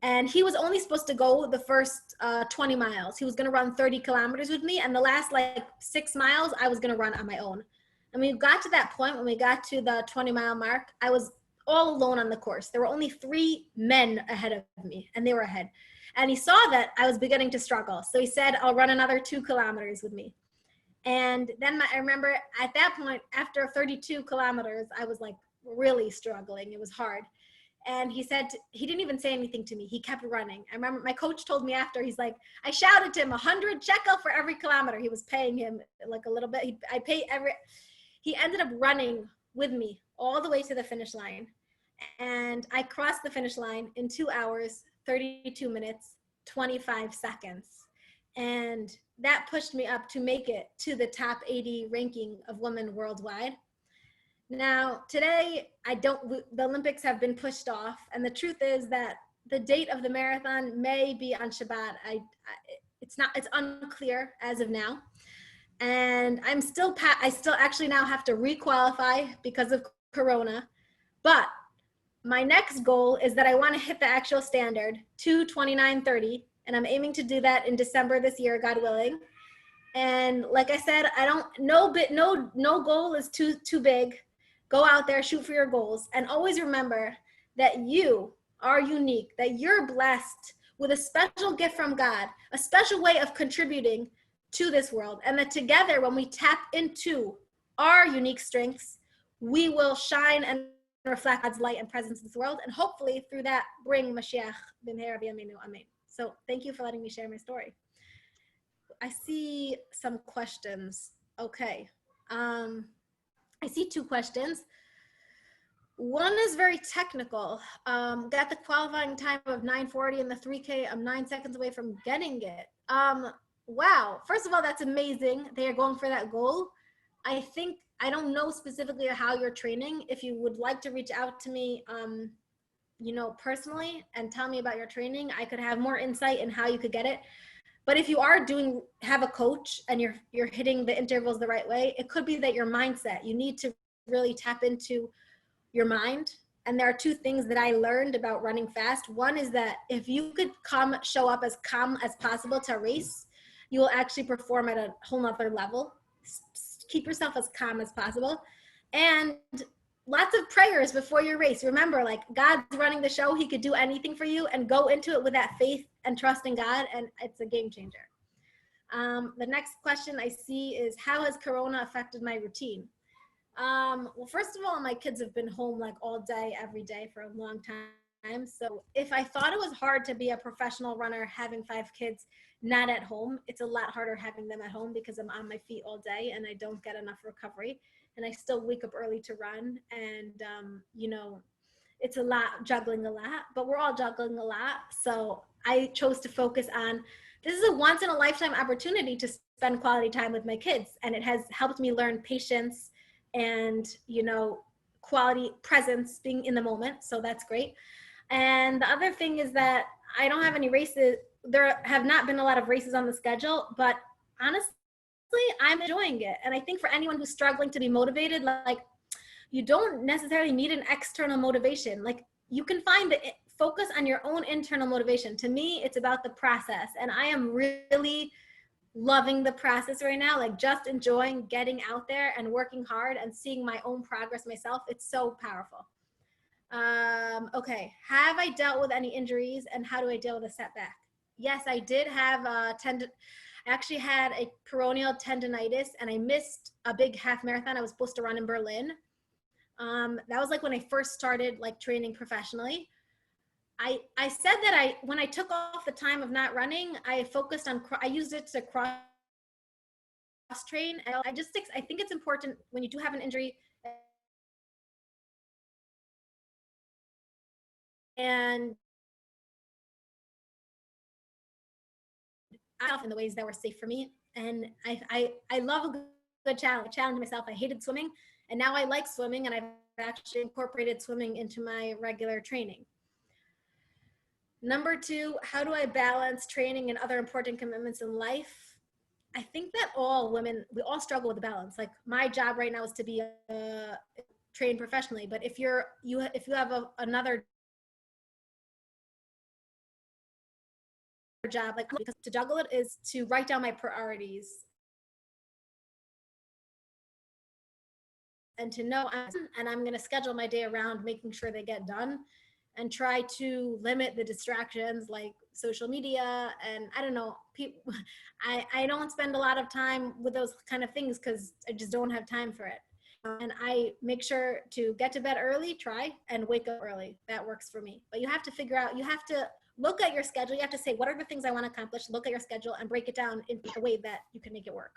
And he was only supposed to go the first 20 miles. He was going to run 30 kilometers with me. And the last 6 miles, I was going to run on my own. And we got to that point, when we got to the 20-mile mark, I was all alone on the course. There were only 3 men ahead of me, and they were ahead. And he saw that I was beginning to struggle. So he said, I'll run another 2 kilometers with me. And then I remember at that point, after 32 kilometers, I was really struggling. It was hard. And he said, he didn't even say anything to me. He kept running. I remember my coach told me after, he's like, I shouted to him 100 shekel for every kilometer. He was paying him like a little bit. He ended up running with me all the way to the finish line. And I crossed the finish line in 2 hours, 32 minutes, 25 seconds. And that pushed me up to make it to the top 80 ranking of women worldwide. Now, today, the Olympics have been pushed off. And the truth is that the date of the marathon may be on Shabbat. It's unclear as of now. And I still actually now have to requalify because of Corona. But my next goal is that I want to hit the actual standard, 2:29:30. And I'm aiming to do that in December this year, God willing. And like I said, no goal is too big. Go out there, shoot for your goals, and always remember that you are unique, that you're blessed with a special gift from God, a special way of contributing to this world, and that together, when we tap into our unique strengths, we will shine and reflect God's light and presence in this world, and hopefully through that bring Mashiach b'mehera b'yameinu, amen. So thank you for letting me share my story. I see some questions. Okay. I see 2 questions. One is very technical. Got the qualifying time of 9:40 in the 3K. I'm 9 seconds away from getting it. Wow. First of all, that's amazing. They are going for that goal. I don't know specifically how you're training. If you would like to reach out to me, personally and tell me about your training, I could have more insight in how you could get it. But if you have a coach and you're hitting the intervals the right way, it could be that your mindset, you need to really tap into your mind. And there are 2 things that I learned about running fast. One is that if you could show up as calm as possible to a race, you will actually perform at a whole nother level. Keep yourself as calm as possible. And lots of prayers before your race. Remember, like, God's running the show. He could do anything for you, and go into it with that faith and trust in God, and it's a game changer. The next question I see is, how has Corona affected my routine? Well, first of all, my kids have been home like all day, every day for a long time. So if I thought it was hard to be a professional runner having 5 kids not at home, it's a lot harder having them at home because I'm on my feet all day and I don't get enough recovery. And I still wake up early to run. And, it's a lot, juggling a lot, but we're all juggling a lot. So I chose to focus on, this is a once in a lifetime opportunity to spend quality time with my kids. And it has helped me learn patience and, quality presence, being in the moment. So that's great. And the other thing is that I don't have any races. There have not been a lot of races on the schedule, but honestly, I'm enjoying it. And I think for anyone who's struggling to be motivated, like, you don't necessarily need an external motivation. Like, you can focus on your own internal motivation. To me, it's about the process. And I am really loving the process right now, like just enjoying getting out there and working hard and seeing my own progress myself. It's so powerful. Okay, have I dealt with any injuries and how do I deal with a setback? Yes, I did have I actually had a peroneal tendonitis and I missed a big half marathon I was supposed to run in Berlin. That was like when I first started like training professionally. I said that when I took off the time of not running, I focused on, I used it to cross train. And I think it's important when you do have an injury and in the ways that were safe for me. And I love a good challenge myself. I hated swimming and now I like swimming and I've actually incorporated swimming into my regular training. Number 2, how do I balance training and other important commitments in life? I think that all women, we all struggle with the balance. Like, my job right now is to be trained professionally, but if you have another job, like, because to juggle it is to write down my priorities and to know, and I'm going to schedule my day around making sure they get done and try to limit the distractions like social media. And I don't know, people, I don't spend a lot of time with those kind of things because I just don't have time for it. And I make sure to get to bed early, and wake up early. That works for me. But you have to figure out, you have to look at your schedule. You have to say, what are the things I want to accomplish? Look at your schedule and break it down in a way that you can make it work.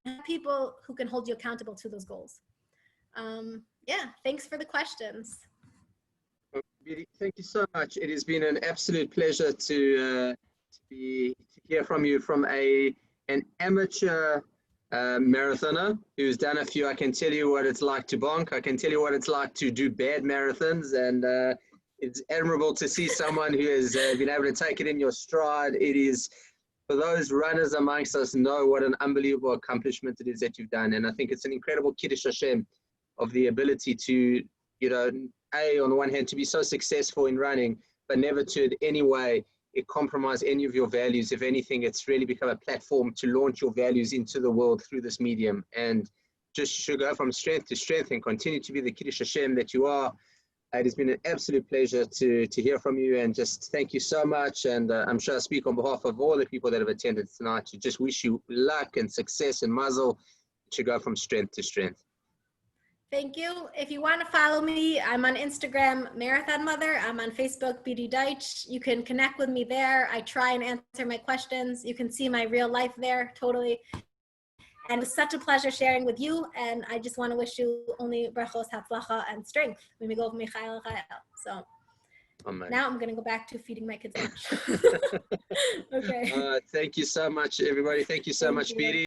And have people who can hold you accountable to those goals. Yeah, thanks for the questions. Beatie, thank you so much. It has been an absolute pleasure to hear from you, from an amateur marathoner who's done a few. I can tell you what it's like to bonk. I can tell you what it's like to do bad marathons, and it's admirable to see someone who has been able to take it in your stride. It is, for those runners amongst us, know what an unbelievable accomplishment it is that you've done, and I think it's an incredible Kiddush Hashem of the ability to, you know, on the one hand, to be so successful in running, but never to in any way compromise any of your values. If anything, it's really become a platform to launch your values into the world through this medium, and just should go from strength to strength and continue to be the Kiddush Hashem that you are. It has been an absolute pleasure to hear from you, and just thank you so much. And I'm sure I speak on behalf of all the people that have attended tonight to just wish you luck and success and mazel to go from strength to strength. Thank you. If you want to follow me, I'm on Instagram, Marathon Mother. I'm on Facebook, Beatie Deutsch. You can connect with me there. I try and answer my questions. You can see my real life there, totally. And it was such a pleasure sharing with you. And I just want to wish you only brachos, hatzlacha, and strength. So now I'm going to go back to feeding my kids lunch. Okay. Thank you so much, everybody. Thank you so much, Beatie.